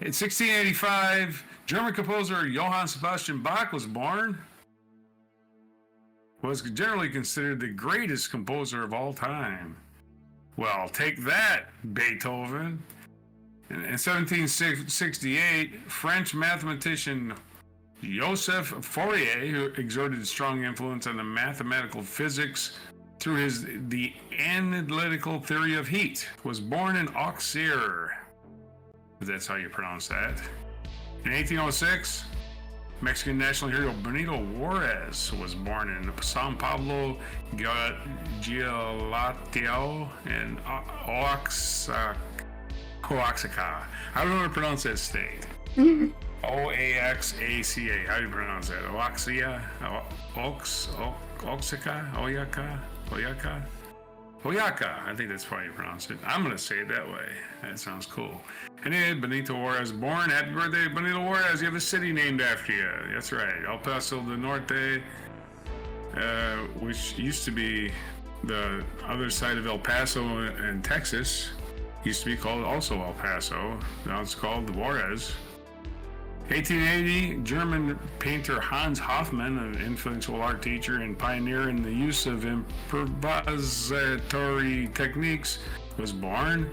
In 1685, German composer Johann Sebastian Bach was born. Was generally considered the greatest composer of all time. Well, take that, Beethoven. In 1768, French mathematician Joseph Fourier, who exerted strong influence on the mathematical physics through the analytical theory of heat, was born in Auxerre. If that's how you pronounce that. In 1806, Mexican national hero Benito Juarez was born in San Pablo, Guadalajara, and Oaxaca. I don't know how to pronounce that state. Oaxaca. How do you pronounce that? Oaxaca? Oaxaca. I think that's how you pronounce it. I'm going to say it that way. That sounds cool. Anyway, Benito Juarez born. Happy birthday, Benito Juarez. You have a city named after you. That's right. El Paso del Norte, which used to be the other side of El Paso in Texas, used to be called also El Paso. Now it's called Juarez. 1880, German painter Hans Hofmann, an influential art teacher and pioneer in the use of improvisatory techniques, was born.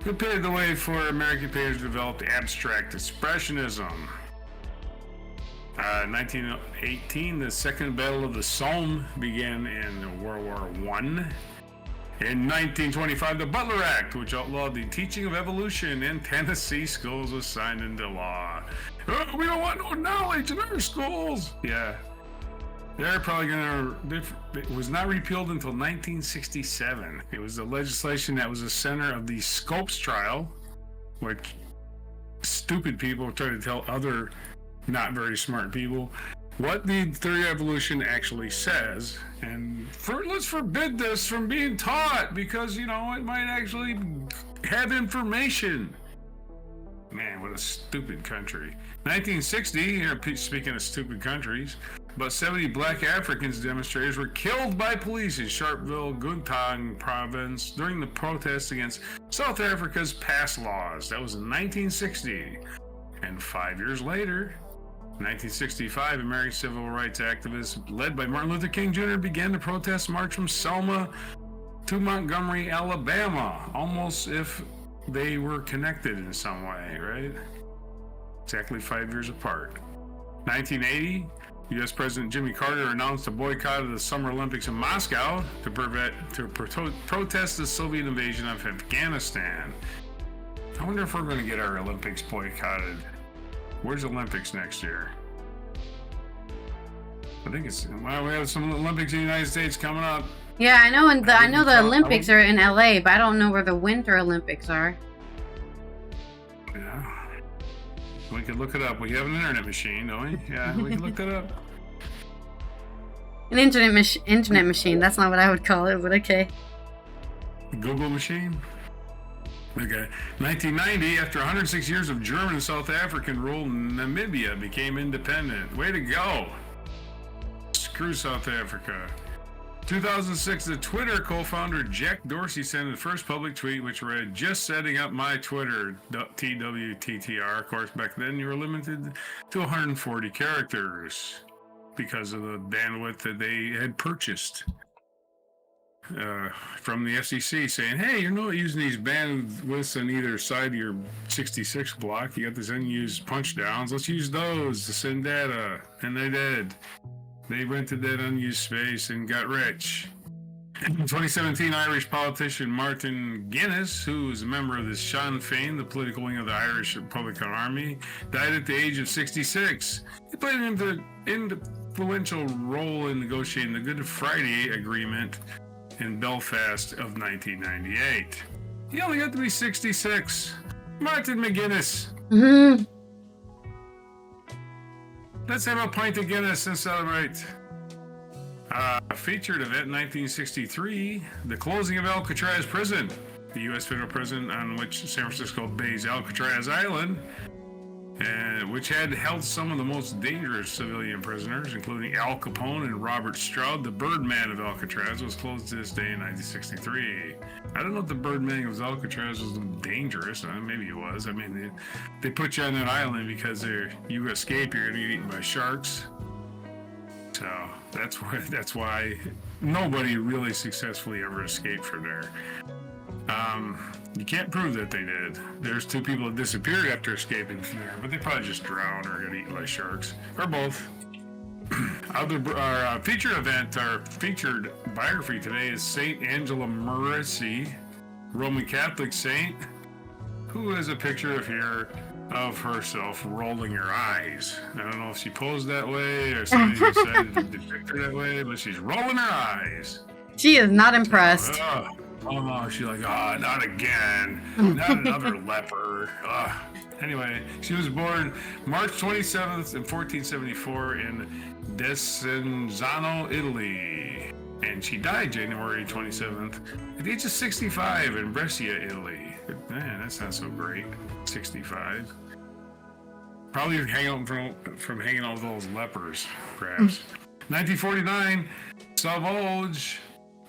Who paved the way for American painters to develop abstract expressionism. 1918, the Second Battle of the Somme began in World War I. In 1925, the Butler Act, which outlawed the teaching of evolution in Tennessee schools, was signed into law. Oh, we don't want no knowledge in our schools. Yeah. They're probably it was not repealed until 1967. It was the legislation that was the center of the Scopes trial, which stupid people try to tell other not very smart people what the theory of evolution actually says, and let's forbid this from being taught because, it might actually have information. Man, what a stupid country. 1960, speaking of stupid countries, about 70 black Africans demonstrators were killed by police in Sharpeville, Gauteng province during the protests against South Africa's past laws. That was in 1960. And 5 years later, 1965, American civil rights activists led by Martin Luther King Jr. began the protest march from Selma to Montgomery, Alabama, almost if they were connected in some way, right? Exactly 5 years apart. 1980, U.S. President Jimmy Carter announced a boycott of the Summer Olympics in Moscow to protest the Soviet invasion of Afghanistan. I wonder if we're going to get our Olympics boycotted. Where's the Olympics next year? I think we have some Olympics in the United States coming up. Yeah, I know. I know the Olympics are in LA, but I don't know where the Winter Olympics are. Yeah, we could look it up. We have an internet machine, don't we? Yeah, we can look that up. An internet machine. That's not what I would call it, but okay. Google machine. Okay. 1990, after 106 years of German and South African rule, Namibia became independent. Way to go. Screw South Africa. 2006, the Twitter co-founder Jack Dorsey sent the first public tweet, which read, "Just setting up my Twitter, TWTTR." Of course, back then you were limited to 140 characters because of the bandwidth that they had purchased from the FCC, saying, "Hey, you're not using these bandwidths on either side of your 66 block. You got this unused punch downs. Let's use those to send data." And they did. They rented that unused space and got rich. In 2017, Irish politician Martin Guinness, who was a member of the Sinn Féin, the political wing of the Irish Republican Army, died at the age of 66. He played an influential role in negotiating the Good Friday Agreement in Belfast of 1998. He only got to be 66. Martin McGuinness. Mm-hmm. Let's have a pint of Guinness and celebrate. Featured event in 1963, the closing of Alcatraz Prison, the U.S. federal prison on which San Francisco Bay's Alcatraz Island, which had held some of the most dangerous civilian prisoners, including Al Capone and Robert Stroud. The Birdman of Alcatraz was closed to this day in 1963. I don't know if the Birdman of Alcatraz was dangerous. Maybe it was. I mean, they put you on that island because you escape, you're going to get eaten by sharks. So that's why nobody really successfully ever escaped from there. You can't prove that they did. There's 2 people that disappeared after escaping from there, but they probably just drowned or got eaten by sharks, or both. Our featured event, our featured biography today is Saint Angela Mercy, Roman Catholic saint, who has a picture here of herself rolling her eyes. I don't know if she posed that way or somebody decided to depict her that way, but she's rolling her eyes. She is not impressed. Oh, she's like, not again. Not another leper. Anyway, she was born March 27th in 1474 in Desenzano, Italy. And she died January 27th at the age of 65 in Brescia, Italy. Man, that's not so great. 65. Probably from hanging out with those lepers, perhaps. 1949, Slavoj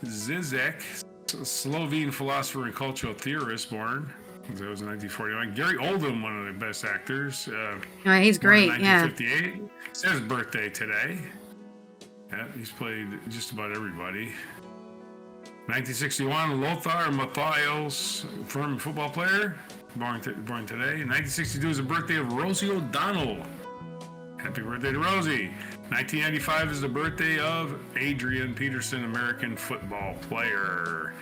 Zizek, Slovene philosopher and cultural theorist, born. That was in 1949. Gary Oldman, one of the best actors. He's great, yeah. 1958. It's his birthday today. Yeah, he's played just about everybody. 1961, Lothar Matthäus, former football player, born today. 1962 is the birthday of Rosie O'Donnell. Happy birthday to Rosie. 1995 is the birthday of Adrian Peterson, American football player.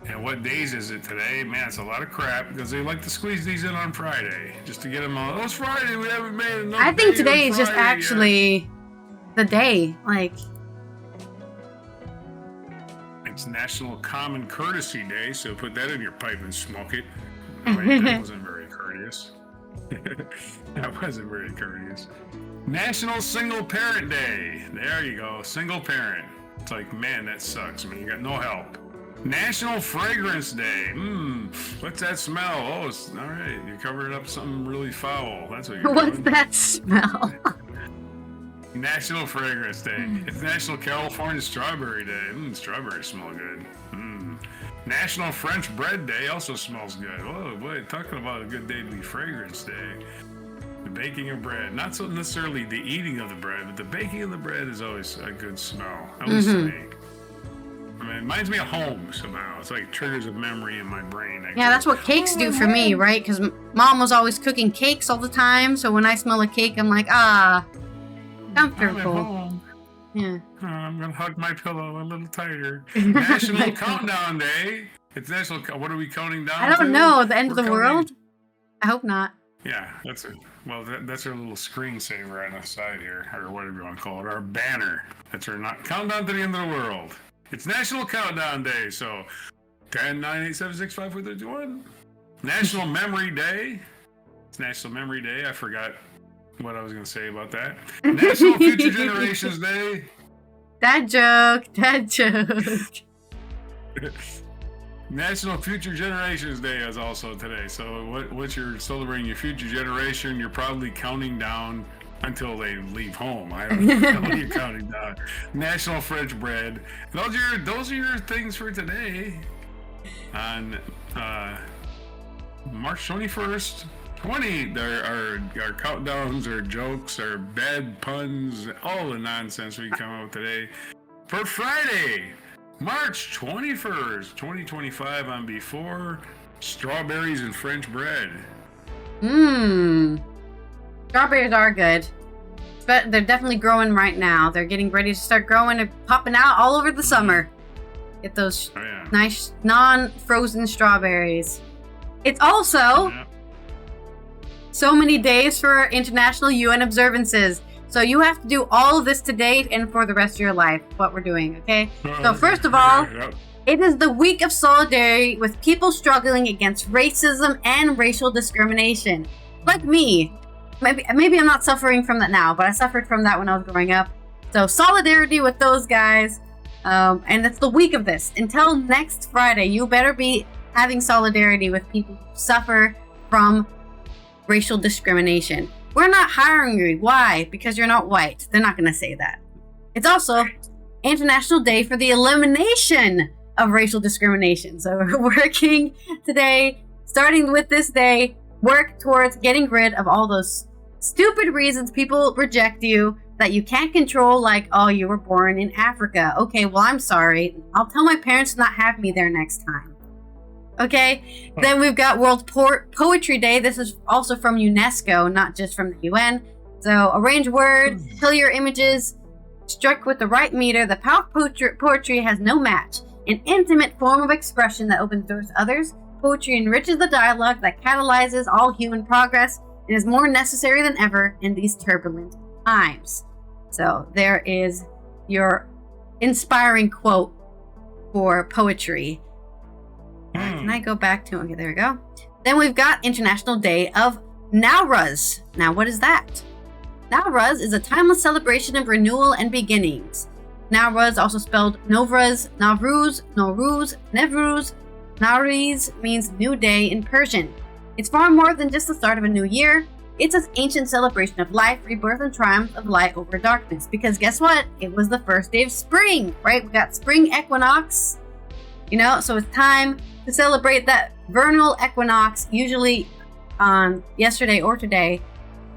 And what days is it today? Man, it's a lot of crap because they like to squeeze these in on Friday just to get them on. Oh, it's Friday. We haven't made enough. I think today is just actually the day. Like, it's National Common Courtesy Day, so put that in your pipe and smoke it. Wait, that wasn't very courteous. That wasn't very courteous. National Single Parent Day. There you go, single parent. It's like, man, that sucks. I mean, you got no help. National Fragrance Day. What's that smell? Oh, it's all right. You're covering up something really foul. That's what you're what's doing. that smell? National Fragrance Day. It's National California Strawberry Day. Strawberries smell good. National French Bread Day also smells good. Oh boy, talking about a good day to be Fragrance Day. The baking of bread. Not so necessarily the eating of the bread, but the baking of the bread is always a good smell. At least to me. I mean, it reminds me of home somehow. It's like triggers of memory in my brain. Yeah, that's what cakes do for me, right? Because Mom was always cooking cakes all the time, so when I smell a cake, I'm like, comfortable. Yeah. I'm gonna hug my pillow a little tighter. National Countdown Day. It's National. What are we counting down? I don't know. The end of the world? I hope not. Yeah, that's it. Well, that's our little screensaver on the side here, or whatever you want to call it, our banner. That's our countdown to the end of the world. It's National Countdown Day, so 10, 9, 8, 7, 6, 5, 4, 3, 2, 1. National Memory Day. It's National Memory Day. I forgot what I was going to say about that. National Future Generations Day. Dad joke. National Future Generations Day is also today. So once you're celebrating your future generation, you're probably counting down until they leave home. I don't know what you're counting down. National French Bread. Those are your things for today. On March 21st, our countdowns, our jokes, our bad puns, all the nonsense we come up with today. For Friday, March 21st, 2025, on Before Strawberries and French Bread. Strawberries are good. But they're definitely growing right now. They're getting ready to start growing and popping out all over the summer. Get those nice non-frozen strawberries. It's also so many days for International UN observances. So you have to do all of this today and for the rest of your life, what we're doing, okay? So first of all, it is the week of solidarity with people struggling against racism and racial discrimination. Like me. Maybe I'm not suffering from that now, but I suffered from that when I was growing up. So solidarity with those guys. And it's the week of this. Until next Friday, you better be having solidarity with people who suffer from racial discrimination. We're not hiring you. Why? Because you're not white. They're not going to say that. It's also International Day for the Elimination of Racial Discrimination. So we're working today, starting with this day, work towards getting rid of all those stupid reasons people reject you that you can't control, like, oh, you were born in Africa. Okay, well, I'm sorry. I'll tell my parents to not have me there next time. Okay? Then we've got World Poetry Day. This is also from UNESCO, not just from the UN. So arrange words, clear images, struck with the right meter. The power of poetry has no match. An intimate form of expression that opens doors to others. Poetry enriches the dialogue that catalyzes all human progress and is more necessary than ever in these turbulent times. So there is your inspiring quote for poetry. Can I go back to, okay, there we go. Then we've got International Day of Nowruz. Now, what is that? Nowruz is a timeless celebration of renewal and beginnings. Nowruz, also spelled Novruz, Navruz, Noruz, Nevruz, Nowruz, means new day in Persian. It's far more than just the start of a new year. It's an ancient celebration of life, rebirth, and triumph of light over darkness. Because guess what? It was the first day of spring, right? We got spring equinox, so it's time to celebrate that vernal equinox, usually on yesterday or today.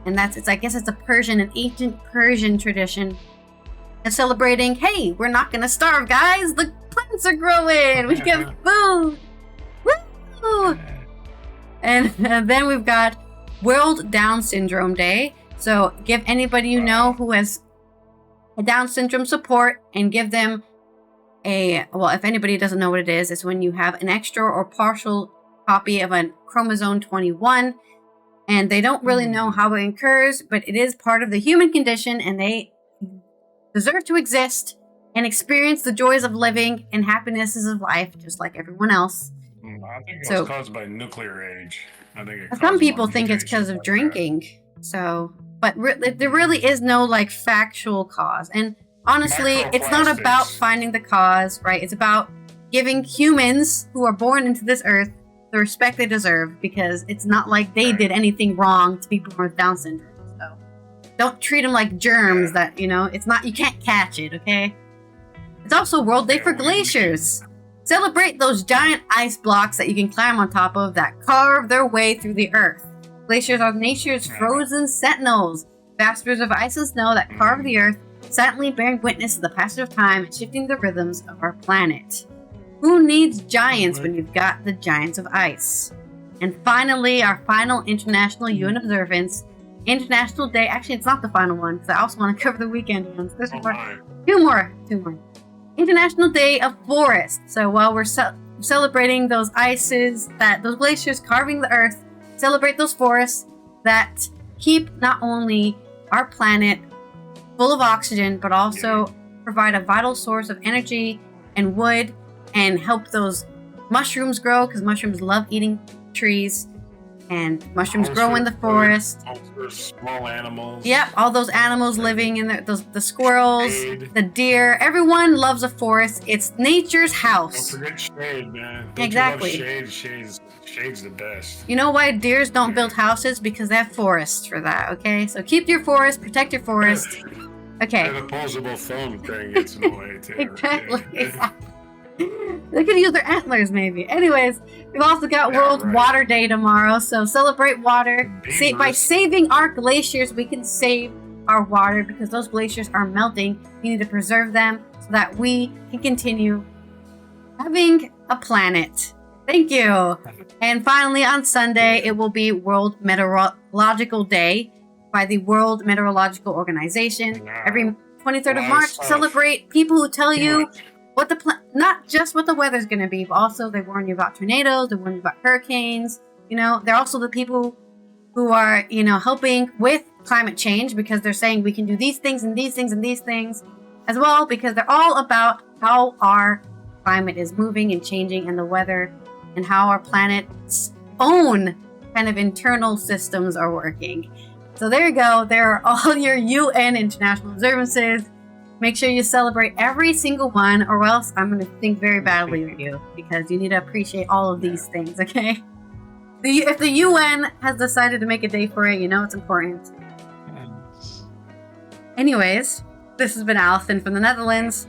And I guess it's an ancient Persian tradition of celebrating, hey, we're not going to starve, guys. The plants are growing. We get food. Woo! And then we've got World Down Syndrome Day. So give anybody you know who has a Down syndrome support and give them if anybody doesn't know what it is, it's when you have an extra or partial copy of a chromosome 21 and they don't really know how it occurs, but it is part of the human condition and they deserve to exist and experience the joys of living and happinesses of life just like everyone else. I think it was caused by nuclear age. Some people think it's because of drinking. But there really is no factual cause. And honestly, it's not about finding the cause, right? It's about giving humans who are born into this earth the respect they deserve, because it's not like they did anything wrong to be born with Down syndrome. So don't treat them like germs that, it's not, you can't catch it, okay? It's also World Day for Glaciers. Celebrate those giant ice blocks that you can climb on top of that carve their way through the earth. Glaciers are nature's frozen sentinels, bastards of ice and snow that carve the earth, silently bearing witness to the passage of time and shifting the rhythms of our planet. Who needs giants when you've got the giants of ice? And finally, our final International UN observance, International Day. Actually, it's not the final one, because I also want to cover the weekend ones. There's two more. International Day of Forest. So while we're celebrating those ices, those glaciers carving the earth, celebrate those forests that keep not only our planet full of oxygen, but also provide a vital source of energy and wood and help those mushrooms grow, because mushrooms love eating trees. and mushrooms grow in the forest. Small animals. Yep, all those animals living in the squirrels, Shade. the deer. Everyone loves a forest. It's nature's house. Don't forget shade, man. Don't Exactly. You love shade? Shade's the best. You know why deers don't build houses? Because they have forests for that, okay? So keep your forest, protect your forest. Okay. And the opposable thumb thing gets in the way, too. Exactly. Yeah. They could use their antlers, maybe. Anyways, we've also got World Water Day tomorrow, so celebrate water. By saving our glaciers, we can save our water because those glaciers are melting. We need to preserve them so that we can continue having a planet. Thank you. And finally, on Sunday, it will be World Meteorological Day by the World Meteorological Organization. Every 23rd of March, celebrate people who tell you what not just what the weather's going to be, but also they warn you about tornadoes, they warn you about hurricanes. You know, they're also the people who are, helping with climate change because they're saying we can do these things and these things and these things as well, because they're all about how our climate is moving and changing and the weather and how our planet's own kind of internal systems are working. So there you go. There are all your UN international observances. Make sure you celebrate every single one, or else I'm going to think very badly of you, because you need to appreciate all of these things, okay? If the UN has decided to make a day for it, it's important. Anyways, this has been Allison from the Netherlands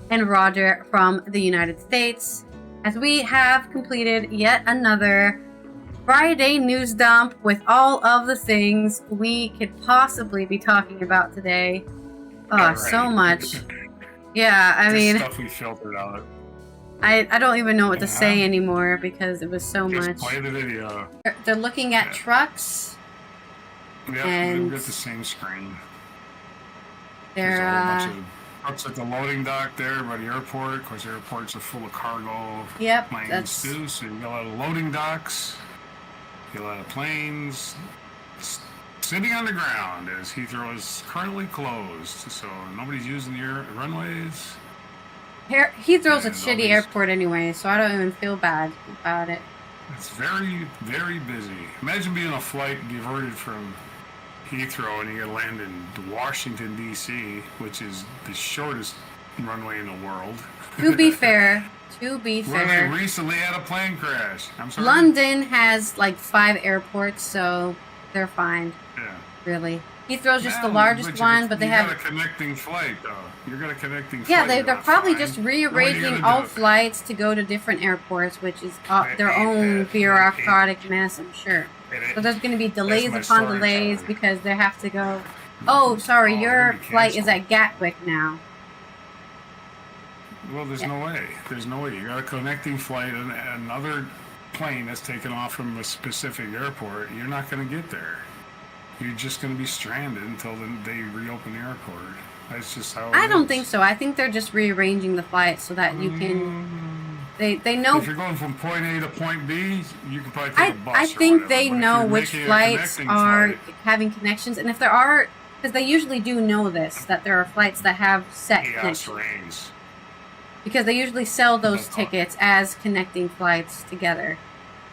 and Roger from the United States, as we have completed yet another Friday news dump with all of the things we could possibly be talking about today. Oh, so much. Yeah, I mean, stuff we filtered out. I don't even know what to say anymore because it was so Just much. play the video. They're looking at trucks. Yeah, and they've got the same screen. They're There's a whole bunch of trucks at the loading dock there by the airport. Of course, airports are full of cargo planes too, so you got a lot of loading docks. You got a lot of planes sitting on the ground as Heathrow is currently closed, so nobody's using the runways. Heathrow's a shitty airport anyway, so I don't even feel bad about it. It's very, very busy. Imagine being a flight diverted from Heathrow and you gotta land in Washington, D.C., which is the shortest runway in the world. To be fair, Well, they recently had a plane crash. I'm sorry. London has like 5 airports, so they're fine. Yeah. Really. Heathrow's just the largest one, but they have a connecting flight, though. You've got a connecting flight. Yeah, they're probably just rearranging all flights to go to different airports, which is their own bureaucratic mess, I'm sure. So there's going to be delays upon delays because they have to go. Oh, sorry, your flight is at Gatwick now. Well, there's no way. There's no way. You got a connecting flight and another plane that's taken off from a specific airport. You're not going to get there. You're just going to be stranded until they reopen the airport. That's just how it is. I don't think so. I think they're just rearranging the flights so that you can... They know... If you're going from point A to point B, you can probably take a bus I think they know which flights are having connections. And if there are... Because they usually do know this, that there are flights that have set connections. Because they usually sell those tickets as connecting flights together.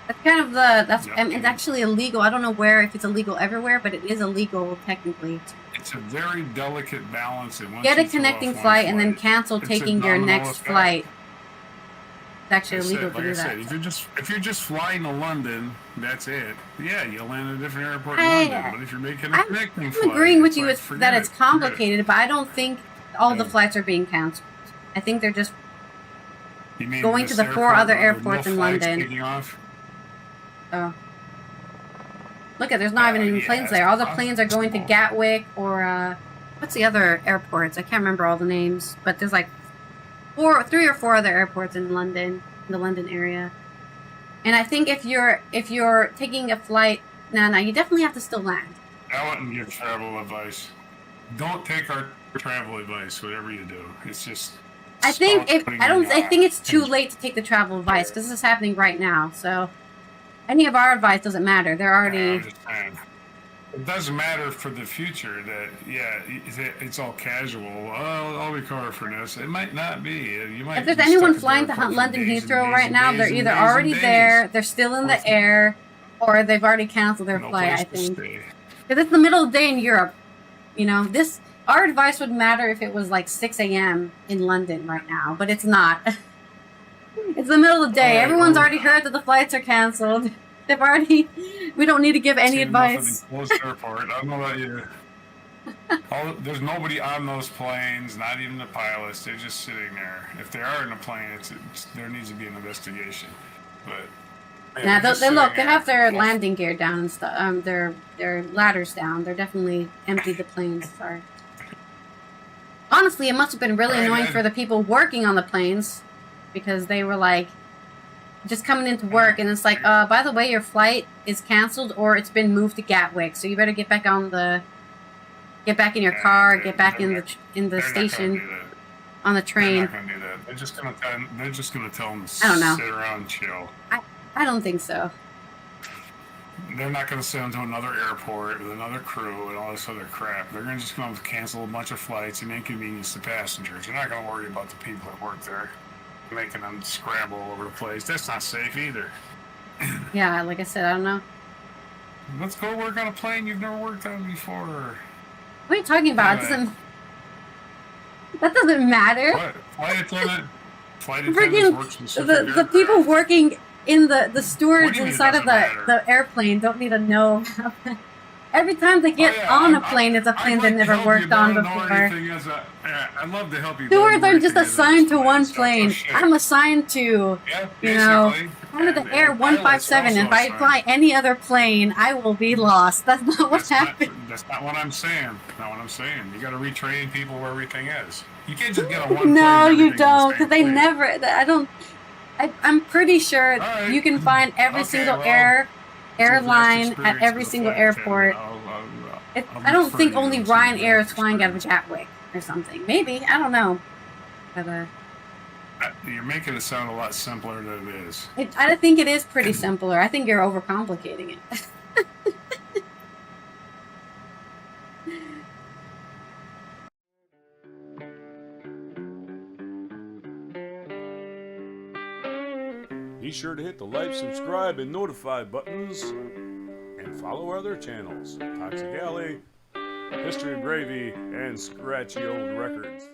That's kind of it's actually illegal. I don't know if it's illegal everywhere, but it is illegal technically. It's a very delicate balance. Get a connecting flight and then cancel taking your next flight. It's actually illegal to do that. If you're just flying to London, that's it. Yeah, you'll land at a different airport in London. But if you're making a connecting flight, I'm agreeing with you that it's complicated, but I don't think all the flights are being canceled. I think they're just going to the 4 other airports in London. Oh. Look there's not even any planes there. All the planes are going to Gatwick or what's the other airports? I can't remember all the names, but there's like 3 or 4 other airports in London, in the London area. And I think if you're taking a flight, no, you definitely have to still land. I wouldn't give travel advice. Don't take our travel advice, whatever you do. It's just. I think it's too late to take the travel advice because this is happening right now. So. Any of our advice doesn't matter. They're already... It doesn't matter for the future that, it's all casual. Oh, I'll be covered for this. It might not be. You might. If there's anyone flying to London Heathrow right now, they're either already there, they're still in the air, or they've already canceled their No flight, place I to think. stay. Because it's the middle of the day in Europe. You know, our advice would matter if it was like 6 a.m. in London right now, but it's not. It's the middle of the day. Everyone's already heard that the flights are canceled. We don't need to give any advice. Closed airport. I don't know about you. There's nobody on those planes, not even the pilots. They're just sitting there. If they are in a plane, there needs to be an investigation. But yeah, they have their landing gear down and stuff. Their ladders down. They're definitely emptied the planes. Sorry. Honestly, it must have been really annoying for the people working on the planes, because they were like just coming into work, and it's like, by the way, your flight is canceled or it's been moved to Gatwick, so you better get back in your car, get back in the station on the train. They're not gonna do that. They're just gonna tell them to I don't know. sit around and chill. I don't think so. They're not going to send them to another airport with another crew and all this other crap. They're just going to cancel a bunch of flights and inconvenience the passengers. They're not going to worry about the people that work there, making them scramble all over the place. That's not safe either. Yeah, like I said, I don't know. Let's go work on a plane you've never worked on before. What are you talking about? That doesn't matter. What? Flight attendants work specific the people working in the stewards inside of the airplane don't need to know. Every time they get on a plane, it's a plane they've never worked on before. I'd love to help you. Stewards aren't just assigned to one plane. I'm assigned to, Canada Air 157. If I fly any other plane, I will be lost. That's not what happened. That's not what I'm saying. Not what I'm saying. You got to retrain people where everything is. You can't just get on one plane. No, you don't, because they never. I don't. I'm pretty sure you can find every single airline at every single airport. I don't think only Ryanair is flying out of Gatwick or something. Maybe, I don't know. But you're making it sound a lot simpler than it is. I think it is pretty simpler. I think you're overcomplicating it. Be sure to hit the like, subscribe, and notify buttons, and follow our other channels, Toxic Alley, History of Gravy, and Scratchy Old Records.